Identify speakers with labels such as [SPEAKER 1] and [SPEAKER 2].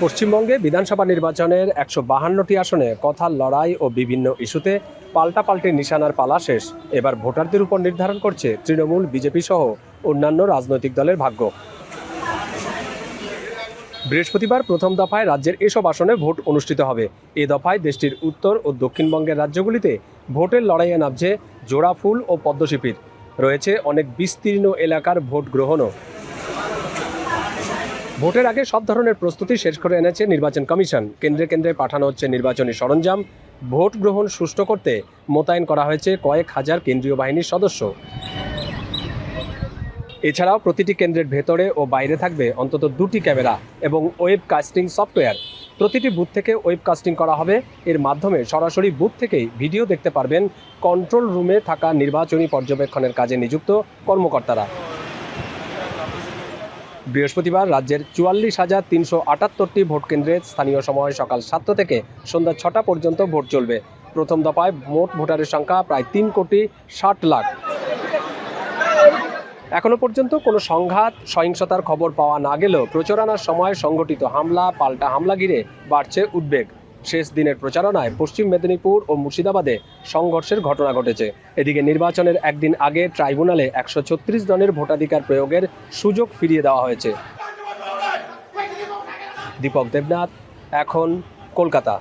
[SPEAKER 1] পশ্চিমবঙ্গে বিধানসভা নির্বাচনের ১৫২টি আসনে কথার লড়াই ও বিভিন্ন ইস্যুতে পাল্টাপাল্টি নিশানার পালা শেষ। এবার ভোটারদের উপর নির্ধারণ করছে তৃণমূল, বিজেপি সহ অন্যান্য রাজনৈতিক দলের ভাগ্য। বৃহস্পতিবার প্রথম দফায় রাজ্যের এসব আসনে ভোট অনুষ্ঠিত হবে। এ দফায় দেশটির উত্তর ও দক্ষিণবঙ্গের রাজ্যগুলিতে ভোটের লড়াইয়ে নামছে জোড়াফুল ও পদ্মশিপির। রয়েছে অনেক বিস্তীর্ণ এলাকার ভোট গ্রহণও। ভোটের আগে সব ধরনের প্রস্তুতি শেষ করে এনেছে নির্বাচন কমিশন। কেন্দ্রে কেন্দ্রে পাঠানো হচ্ছে নির্বাচনী সরঞ্জাম। ভোট গ্রহণ সুষ্ঠু করতে মোতায়েন করা হয়েছে কয়েক হাজার কেন্দ্রীয় বাহিনীর সদস্য। এছাড়াও প্রতিটি কেন্দ্রের ভেতরে ও বাইরে থাকবে অন্তত 2টি ক্যামেরা এবং ওয়েবকাস্টিং সফটওয়্যার। প্রতিটি বুথ থেকে ওয়েবকাস্টিং করা হবে। এর মাধ্যমে সরাসরি বুথ থেকেই ভিডিও দেখতে পারবেন কন্ট্রোল রুমে থাকা নির্বাচনী পর্যবেক্ষণের কাজে নিযুক্ত কর্মকর্তারা। বৃহস্পতিবার রাজ্যের ৪৪,৩৭৮টি ভোট কেন্দ্রে স্থানীয় সময় সকাল ৭টা থেকে সন্ধ্যা ৬টা পর্যন্ত ভোট চলবে। প্রথম দফায় মোট ভোটারের সংখ্যা প্রায় ৩,৬০,০০,০০০। এখনো পর্যন্ত কোনো সংঘাত, সহিংসতার খবর পাওয়া না গেলেও প্রচারণার সময় সংঘটিত হামলা, পাল্টা হামলা ঘিরে বাড়ছে উদ্বেগ। শেষ দিনের প্রচারণায় পশ্চিম মেদিনীপুর ও মুর্শিদাবাদে সংঘর্ষের ঘটনা ঘটেছে। এদিকে নির্বাচনের একদিন আগে ট্রাইব্যুনালে ১৩৬ জনের ভোটাধিকার প্রয়োগের সুযোগ ফিরিয়ে দেওয়া হয়েছে। দীপক দেবনাথ, এখন, কলকাতা।